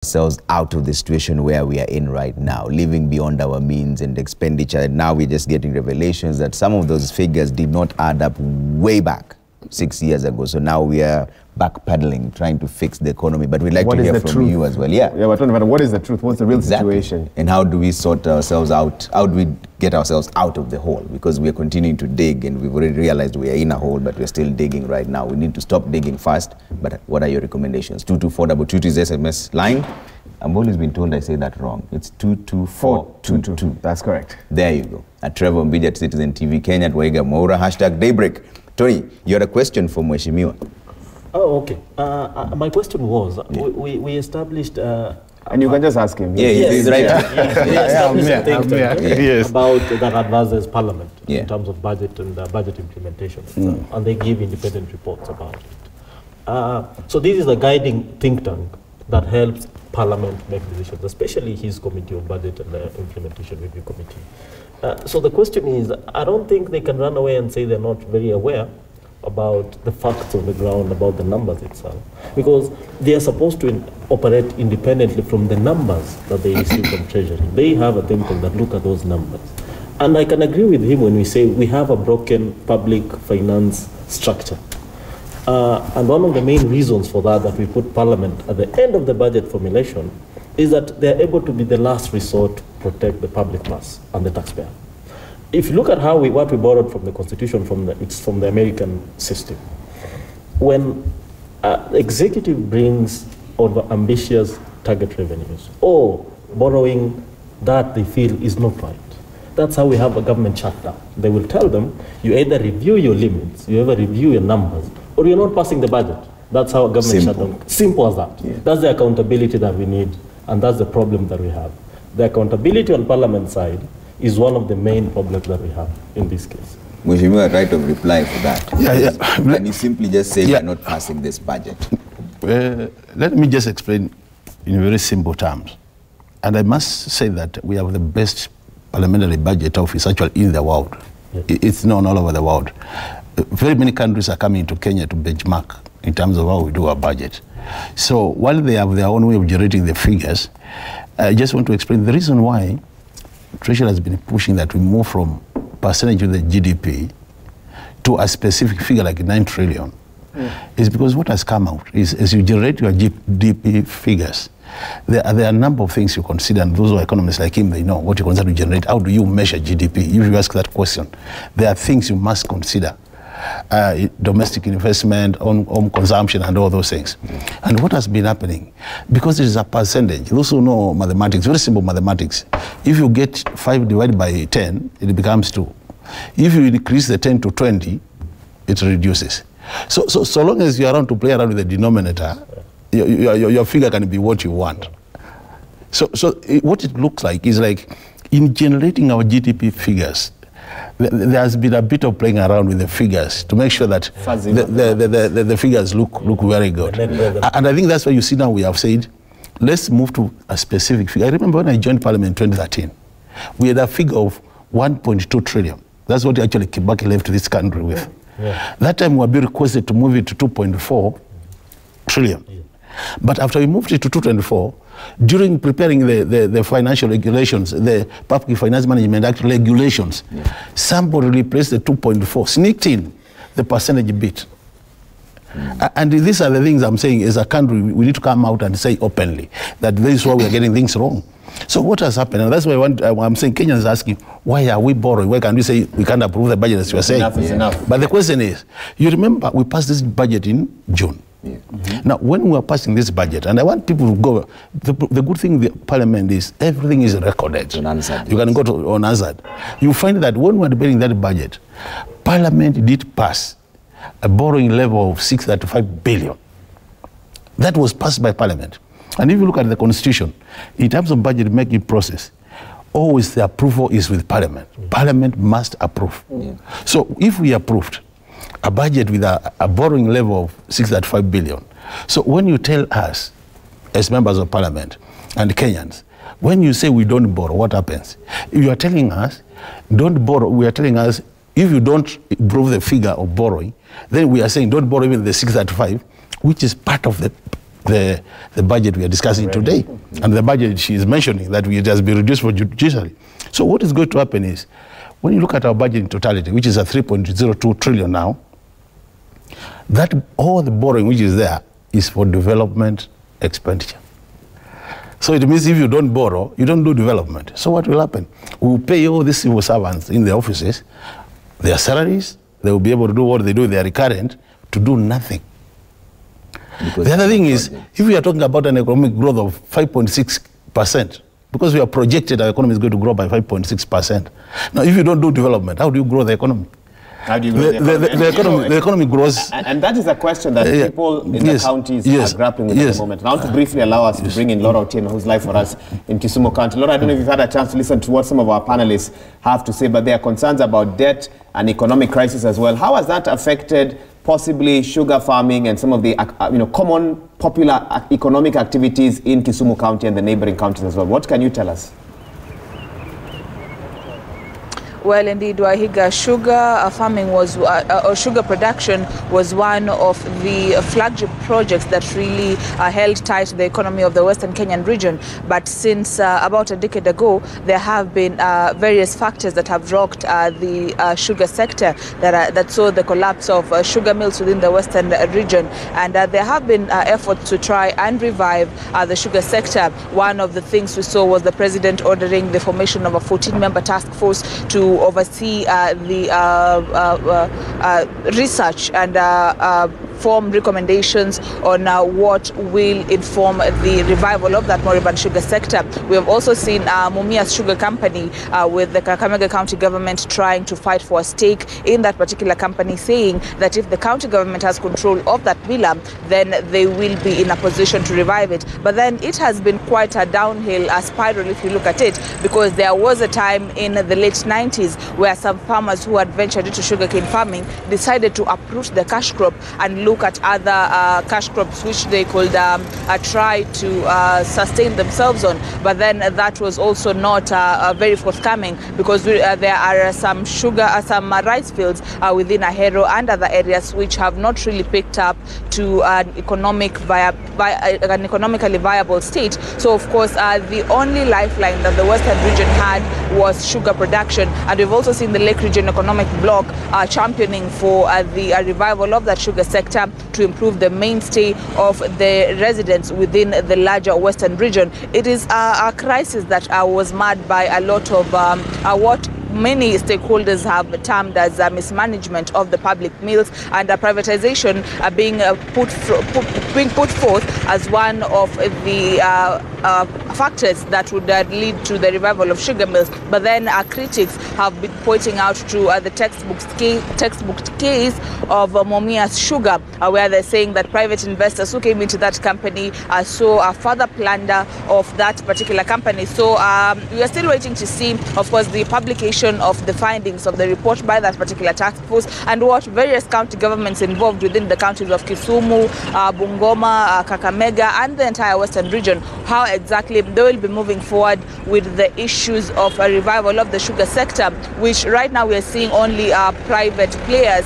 ourselves out of the situation where we are in right now, living beyond our means and expenditure. And now we're just getting revelations that some of those figures did not add up way back 6 years ago. So now we are backpedaling, trying to fix the economy. But we'd like to hear from you as well. Yeah, we're talking about what is the truth, what's the real situation? And how do we sort ourselves out? How do we get ourselves out of the hole? Because we are continuing to dig, and we've already realized we are in a hole, but we're still digging right now. We need to stop digging fast. But what are your recommendations? 22422 is SMS line. I've always been told I say that wrong. It's 22422. That's correct. There you go. At Trevor Mbija at Citizen TV Kenya, at Waiga Maura, #Daybreak. Tony, you had a question for Mheshimiwa. Oh, okay. My question was, we established... and you can just ask him. Yeah, he's right. Yes. About that advises Parliament in terms of budget and budget implementation. And they give independent reports about it. So this is a guiding think tank that helps Parliament make decisions, especially his Committee on Budget and Implementation Review Committee. So the question is, I don't think they can run away and say they're not very aware about the facts on the ground, about the numbers itself, because they are supposed to operate independently from the numbers that they receive from Treasury. They have a think tank that look at those numbers. And I can agree with him when we say we have a broken public finance structure. And one of the main reasons for that we put Parliament at the end of the budget formulation is that they're able to be the last resort to protect the public mass and the taxpayer. If you look at how what we borrowed from the Constitution, it's from the American system. When executive brings over ambitious target revenues or borrowing that they feel is not right, that's how we have a government shutdown. They will tell them, you either review your limits, you either review your numbers, or you're not passing the budget. That's how a government shutdown. Simple as that. Yeah. That's the accountability that we need, and that's the problem that we have. The accountability on Parliament side is one of the main problems that we have in this case. Mheshimiwa, right of reply for that. Can you simply just say we're not passing this budget? Let me just explain in very simple terms. And I must say that we have the best parliamentary budget office actually in the world. Yes. It's known all over the world. Very many countries are coming to Kenya to benchmark in terms of how we do our budget. So while they have their own way of generating the figures, I just want to explain the reason why Treasury has been pushing that we move from percentage of the GDP to a specific figure like 9 trillion is because what has come out is as you generate your GDP figures, there are a number of things you consider, and those who are economists like him, they know what you consider to generate. How do you measure GDP? If you ask that question, there are things you must consider. Domestic investment, home consumption, and all those things. And what has been happening, because it is a percentage, those who know mathematics, very simple mathematics, if you get 5 divided by 10, it becomes 2. If you increase the 10 to 20, it reduces. So long as you're around to play around with the denominator, your figure can be what you want. So what it looks like is like, in generating our GDP figures, there has been a bit of playing around with the figures to make sure that the figures look very good. And I think that's why you see now we have said, let's move to a specific figure. I remember when I joined Parliament in 2013, we had a figure of 1.2 trillion. That's what actually Kibaki left this country with. Yeah. That time we were being requested to move it to 2.4 trillion. Yeah. But after we moved it to 224, during preparing the financial regulations, the Public Finance Management Act regulations, somebody replaced the 2.4, sneaked in the percentage bit. And these are the things I'm saying, as a country, we need to come out and say openly that this is why we are getting things wrong. So what has happened? And that's why I'm saying Kenyans is asking, why are we borrowing? Why can't we say we can't approve the budget as you are saying? Enough is enough. But the question is, you remember we passed this budget in June. Yeah. Now, when we are passing this budget, and I want people to go, the good thing with Parliament is everything is recorded. You can go to unanswered. You find that when we are debating that budget, Parliament did pass a borrowing level of 635 billion. That was passed by Parliament. And if you look at the Constitution, in terms of budget making process, always the approval is with Parliament. Parliament must approve. So if we approved a budget with a borrowing level of 635 billion. So when you tell us, as members of Parliament and Kenyans, when you say we don't borrow, what happens? If you are telling us, don't borrow, we are telling us, if you don't improve the figure of borrowing, then we are saying don't borrow even the 635, which is part of the the budget we are discussing today. And the budget she is mentioning that it has been reduced for judiciary. So what is going to happen is, when you look at our budget in totality, which is at 3.02 trillion now, that all the borrowing which is there is for development expenditure. So it means if you don't borrow, you don't do development. So what will happen? We will pay all these civil servants in the offices their salaries. They will be able to do what they do. They are recurrent to do nothing. Because the other thing is, if we are talking about an economic growth of 5.6%, because we are projected our economy is going to grow by 5.6%. Now, if you don't do development, how do you grow the economy? How do you grow the economy? The economy grows. And that is a question that people in the counties are grappling with at the moment. And I want to briefly allow us to bring in Laura Otieno, who's live for us in Kisumu County. Laura, I don't know if you've had a chance to listen to what some of our panelists have to say, but there are concerns about debt and economic crisis as well. How has that affected possibly sugar farming and some of the common popular economic activities in Kisumu County and the neighboring counties as well? What can you tell us? Well, indeed, Wahiga, sugar farming was, or sugar production was one of the flagship projects that really held tight the economy of the Western Kenyan region. But since about a decade ago, there have been various factors that have rocked the sugar sector that saw the collapse of sugar mills within the Western region. And there have been efforts to try and revive the sugar sector. One of the things we saw was the president ordering the formation of a 14-member task force to oversee the research and form recommendations on what will inform the revival of that moribund sugar sector. We have also seen Mumias Sugar Company with the Kakamega County government trying to fight for a stake in that particular company, saying that if the county government has control of that miller, then they will be in a position to revive it. But then it has been quite a downhill spiral if you look at it, because there was a time in the late 90s where some farmers who had ventured into sugarcane farming decided to uproot the cash crop and look at other cash crops which they could try to sustain themselves on. But then that was also not very forthcoming, because there are some rice fields within Ahero and other areas which have not really picked up to an economically viable state. So of course the only lifeline that the Western region had was sugar production, and we've also seen the Lake Region Economic Bloc championing for the revival of that sugar sector to improve the mainstay of the residents within the larger Western region. It is a crisis that was marred by a lot of what many stakeholders have termed as mismanagement of the public mills, and privatization being put forth as one of the factors that would lead to the revival of sugar mills. But then critics have been pointing out to the textbook case of Mumias Sugar, where they're saying that private investors who came into that company saw a further plunder of that particular company. So we are still waiting to see, of course, the publication of the findings of the report by that particular task force, and what various county governments involved within the counties of Kisumu, Bungoma, Kakamega, and the entire Western region, how exactly they will be moving forward with the issues of a revival of the sugar sector, which right now we are seeing only private players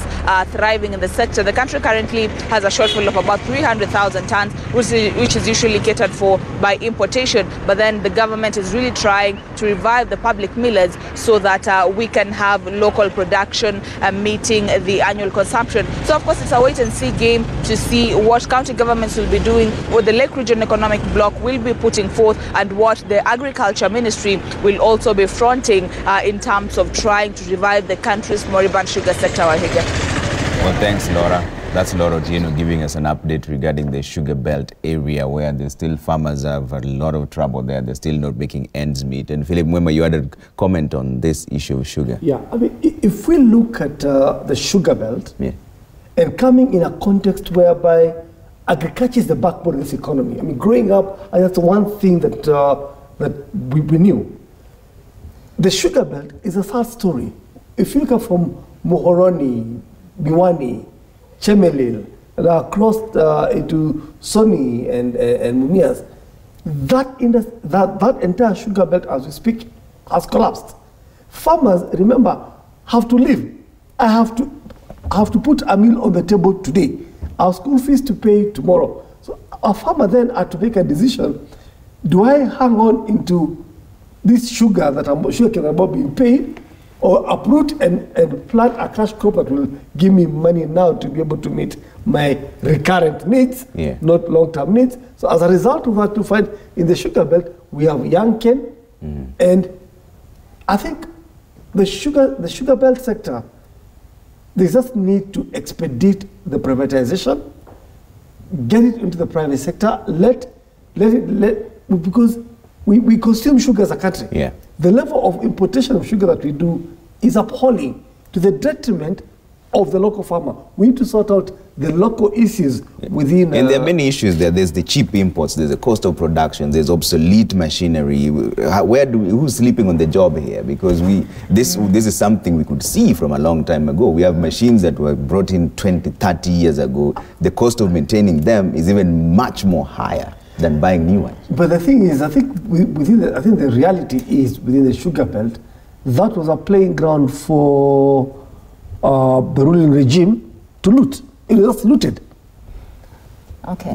thriving in the sector. The country currently has a shortfall of about 300,000 tons, which is usually catered for by importation. But then the government is really trying to revive the public millers so that we can have local production meeting the annual consumption. So of course it's a wait and see game to see what county governments will be doing, what the Lake Region Economic Bloc will be putting forth, and what the Agriculture Ministry will also be fronting in terms of trying to revive the country's moribund sugar sector. Well, thanks, Laura. That's Laura Otieno giving us an update regarding the sugar belt area, where there's still farmers have a lot of trouble there. They're still not making ends meet. And Philip Mwema, you had a comment on this issue of sugar. Yeah, I mean, if we look at the sugar belt, and coming in a context whereby agriculture is the backbone of this economy. I mean, growing up, that's one thing that we knew. The sugar belt is a sad story. If you look at from Muhoroni, Miwani, Chemelil, across into Soni and Mumias, that entire sugar belt, as we speak, has collapsed. Farmers, remember, have to live. I have to put a meal on the table today. Our school fees to pay tomorrow. So a farmer then had to make a decision, do I hang on into this sugar that I'm sure about being paid, or uproot and plant a cash crop that will give me money now to be able to meet my recurrent needs, not long-term needs. So as a result of that, to find in the sugar belt, we have young Ken, and I think the sugar belt sector, they just need to expedite the privatization, get it into the private sector, because we consume sugar as a country. Yeah. The level of importation of sugar that we do is appalling, to the detriment of the local farmer. We need to sort out the local issues within... And there are many issues there. There's the cheap imports, there's the cost of production, there's obsolete machinery. Who's sleeping on the job here? Because this is something we could see from a long time ago. We have machines that were brought in 20, 30 years ago. The cost of maintaining them is even much more higher than buying new ones. But the thing is, I think the reality is, within the sugar belt, that was a playing ground for the ruling regime to loot. It was just looted. Okay.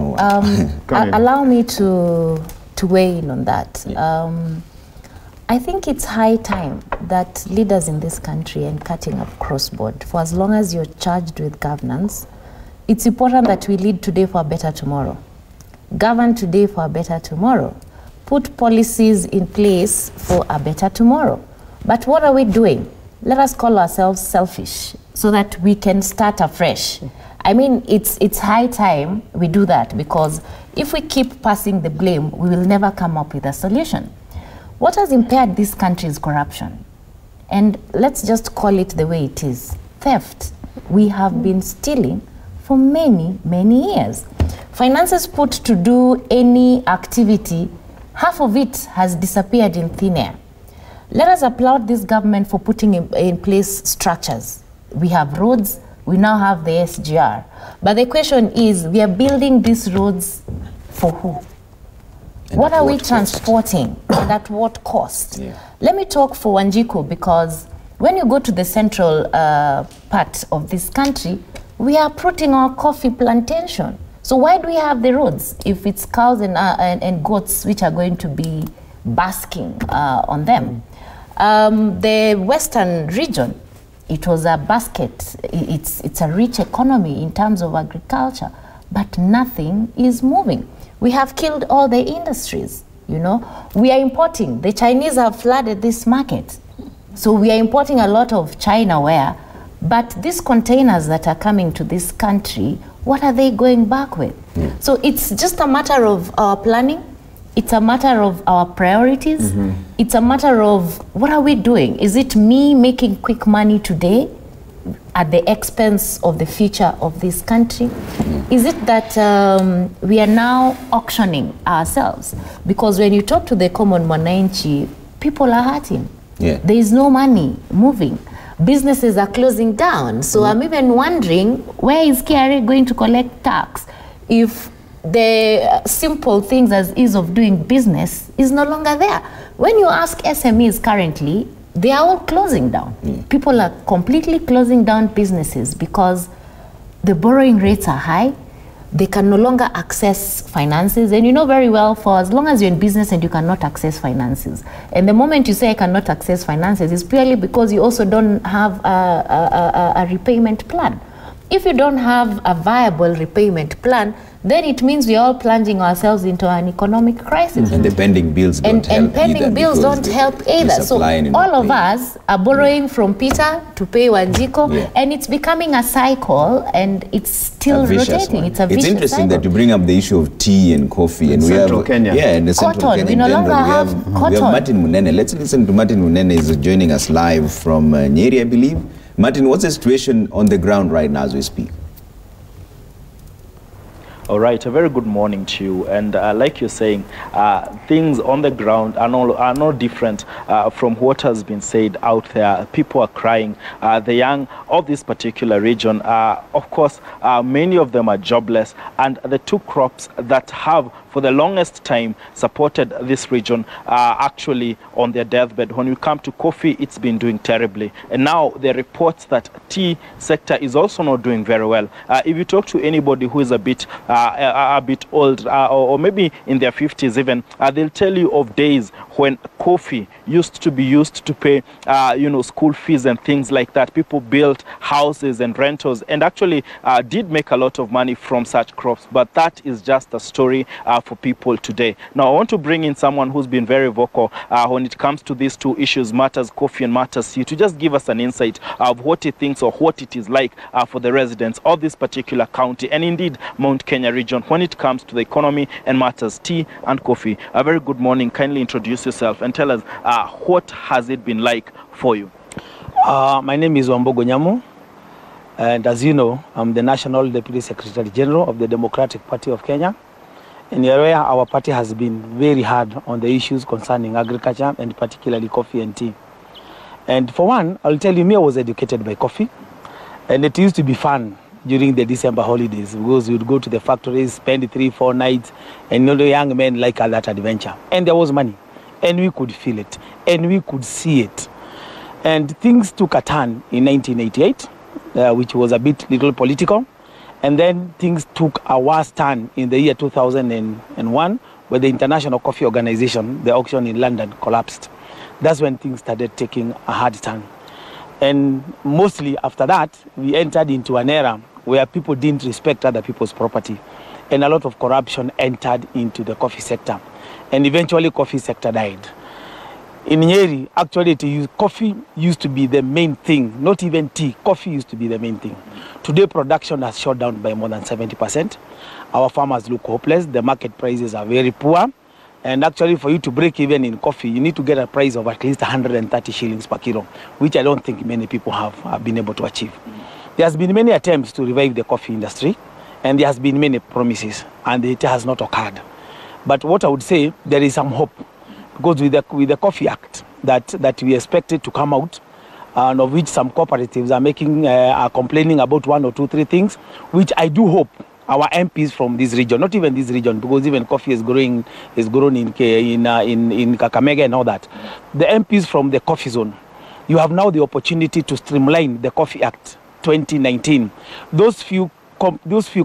Allow me to weigh in on that. Yeah. I think it's high time that leaders in this country, and cutting up cross-board, for as long as you're charged with governance, it's important that we lead today for a better tomorrow. Govern today for a better tomorrow. Put policies in place for a better tomorrow. But what are we doing? Let us call ourselves selfish so that we can start afresh. I mean, it's high time we do that, because if we keep passing the blame, we will never come up with a solution. What has impaired this country is corruption. And let's just call it the way it is. Theft. We have been stealing for many, many years. Finances put to do any activity, half of it has disappeared in thin air. Let us applaud this government for putting in place structures. We have roads, we now have the SGR. But the question is, we are building these roads for who? And what are we transporting and at what cost? Yeah. Let me talk for Wanjiko, because when you go to the central part of this country, we are uprooting our coffee plantation. So why do we have the roads if it's cows and goats which are going to be basking on them? The western region, it was a basket. It's a rich economy in terms of agriculture, but nothing is moving. We have killed all the industries, you know. We are importing. The Chinese have flooded this market. So we are importing a lot of China ware, but these containers that are coming to this country, what are they going back with? Yeah. So it's just a matter of our planning. It's a matter of our priorities. It's a matter of what are we doing? Is it me making quick money today at the expense of the future of this country? Is it that we are now auctioning ourselves? Because when you talk to the common mwananchi, people are hurting. Yeah. There is no money moving. Businesses are closing down. So I'm even wondering, where is KRA going to collect tax if the simple things as ease of doing business is no longer there? When you ask SMEs currently, they are all closing down. People are completely closing down businesses because the borrowing rates are high. They can no longer access finances. And you know very well, for as long as you're in business and you cannot access finances, and the moment you say I cannot access finances, it's purely because you also don't have a repayment plan. If you don't have a viable repayment plan, then it means we're all plunging ourselves into an economic crisis. And the pending bills don't help and pending bills don't help either. So all of us are borrowing from Peter to pay Wanjiko, and it's becoming a cycle, and it's still rotating. It's a vicious It's interesting cycle. that you bring up the issue of tea and coffee. And Central Kenya. Yeah, and the Central Kenya we no longer have cotton. We have Martin Munene. Let's listen to Martin Munene. He's joining us live from Nyeri, I believe. Martin, what's the situation on the ground right now as we speak? All right, a very good morning to you. And like you're saying, things on the ground are no different from what has been said out there. People are crying. The young of this particular region, of course, many of them are jobless. And the two crops that have for the longest time supported this region are actually on their deathbed. When you come to coffee, it's been doing terribly. And now the reports that tea sector is also not doing very well. If you talk to anybody who is a bit a bit old, or maybe in their 50s even, they'll tell you of days when coffee used to be used to pay, school fees and things like that. People built houses and rentals and actually did make a lot of money from such crops. But that is just a story for people today. Now, I want to bring in someone who's been very vocal when it comes to these two issues, matters coffee and matters tea, to just give us an insight of what he thinks or what it is like for the residents of this particular county and indeed Mount Kenya region when it comes to the economy and matters tea and coffee. A very good morning. Kindly introduce yourself and tell us what has it been like for you? My name is Wambogo Nyamu, and as you know, I'm the National Deputy Secretary General of the Democratic Party of Kenya. In the area, our party has been very hard on the issues concerning agriculture and particularly coffee and tea. And for one, I'll tell you, me, I was educated by coffee, and it used to be fun during the December holidays because we would go to the factories, spend 3-4 nights, and the young men like that adventure. And there was money, and we could feel it, and we could see it. And things took a turn in 1988, which was a little political. And then things took a worse turn in the year 2001, where the International Coffee Organization, the auction in London, collapsed. That's when things started taking a hard turn. And mostly after that, we entered into an era where people didn't respect other people's property. And a lot of corruption entered into the coffee sector. And eventually, coffee sector died. In Nyeri, actually, coffee used to be the main thing, not even tea. Coffee used to be the main thing. Today, production has shot down by more than 70%. Our farmers look hopeless. The market prices are very poor. And actually, for you to break even in coffee, you need to get a price of at least 130 shillings per kilo, which I don't think many people have been able to achieve. There has been many attempts to revive the coffee industry, and there has been many promises, and it has not occurred. But what I would say, there is some hope. Because with the Coffee Act that we expected to come out, and of which some cooperatives are complaining about 1 or 2, 3 things, which I do hope our MPs from this region, not even this region, because even coffee is grown in Kakamega and all that. The MPs from the coffee zone, you have now the opportunity to streamline the Coffee Act 2019. Those few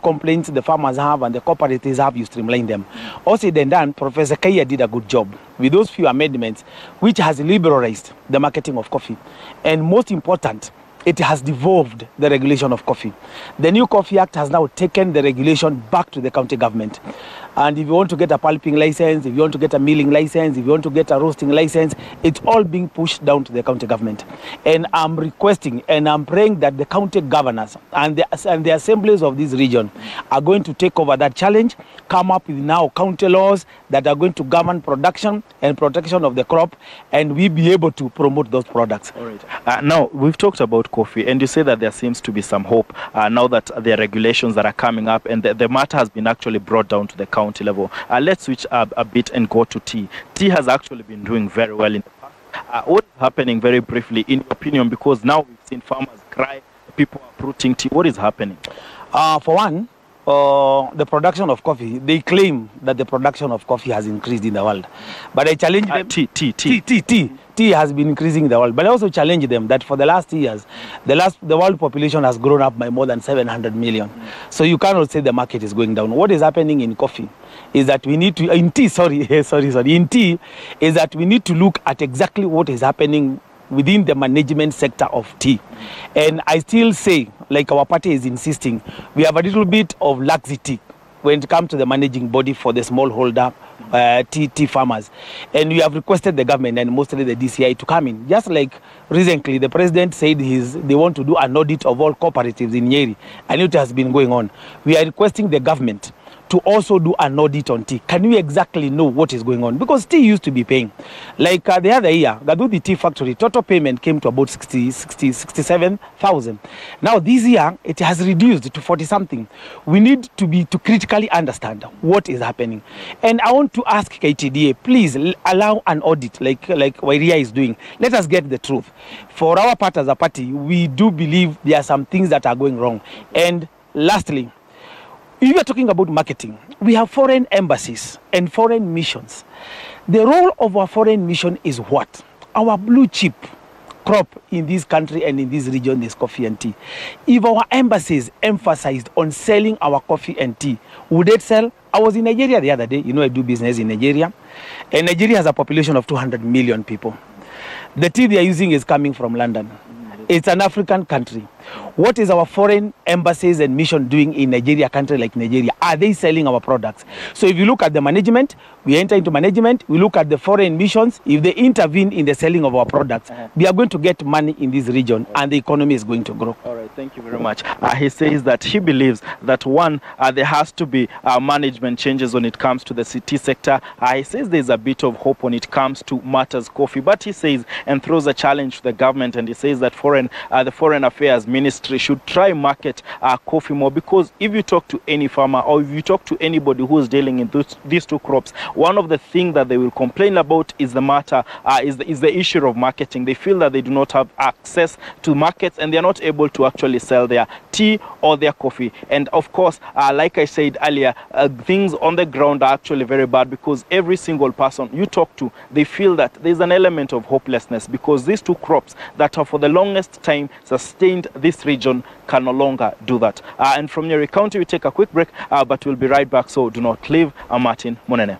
complaints the farmers have and the cooperatives have, you streamline them. Also then done, Professor Kaya did a good job with those few amendments, which has liberalized the marketing of coffee. And most important, it has devolved the regulation of coffee. The new Coffee Act has now taken the regulation back to the county government. And if you want to get a pulping license, if you want to get a milling license, if you want to get a roasting license, it's all being pushed down to the county government. And I'm requesting and I'm praying that the county governors and the assemblies of this region are going to take over that challenge, come up with now county laws that are going to govern production and protection of the crop, and we be able to promote those products. All right. Now, we've talked about coffee, and you say that there seems to be some hope now that there are regulations that are coming up, and the matter has been actually brought down to the county level. Let's switch a bit and go to tea. Tea has actually been doing very well in the past. What is happening, very briefly, in your opinion, because now we've seen farmers cry, people are uprooting tea. What is happening? For one, the production of coffee, they claim that the production of coffee has increased in the world. But I challenge them. Tea has been increasing in the world. But I also challenge them that for the last years, the world population has grown up by more than 700 million. So you cannot say the market is going down. What is happening in coffee is that we need to, in tea, in tea, is that we need to look at exactly what is happening within the management sector of tea. And I still say, like our party is insisting, we have a little bit of laxity when it comes to the managing body for the smallholder tea farmers. And we have requested the government and mostly the DCI to come in. Just like recently, the president said they want to do an audit of all cooperatives in Nyeri, and it has been going on. We are requesting the government to also do an audit on tea. Can we exactly know what is going on? Because tea used to be paying. Like the other year, Gaduthi Tea Factory, total payment came to about 67,000. Now this year, it has reduced to 40-something. We need to critically understand what is happening. And I want to ask KTDA, please allow an audit like Wairia is doing. Let us get the truth. For our part as a party, we do believe there are some things that are going wrong. And lastly, if you are talking about marketing, we have foreign embassies and foreign missions. The role of our foreign mission is what? Our blue chip crop in this country and in this region is coffee and tea. If our embassies emphasized on selling our coffee and tea, would it sell? I was in Nigeria the other day. You know, I do business in Nigeria. And Nigeria has a population of 200 million people. The tea they are using is coming from London. It's an African country. What is our foreign embassies and mission doing in Nigeria, a country like Nigeria? Are they selling our products? So if you look at the management, we enter into management, we look at the foreign missions, if they intervene in the selling of our products, we are going to get money in this region and the economy is going to grow. All right, thank you very much. He says that he believes that one, there has to be management changes when it comes to the tea sector. He says there's a bit of hope when it comes to matters coffee, but he says and throws a challenge to the government, and he says that the Foreign Affairs Ministry should try market coffee more, because if you talk to any farmer or if you talk to anybody who is dealing in these two crops, one of the things that they will complain about is the matter is the issue of marketing. They feel that they do not have access to markets and they are not able to actually sell their tea or their coffee. And of course, like I said earlier, things on the ground are actually very bad, because every single person you talk to, they feel that there's an element of hopelessness, because these two crops that have for the longest time sustained this region can no longer do that. And from Nyeri County, we take a quick break, but we'll be right back, so do not leave. I'm Martin Monene.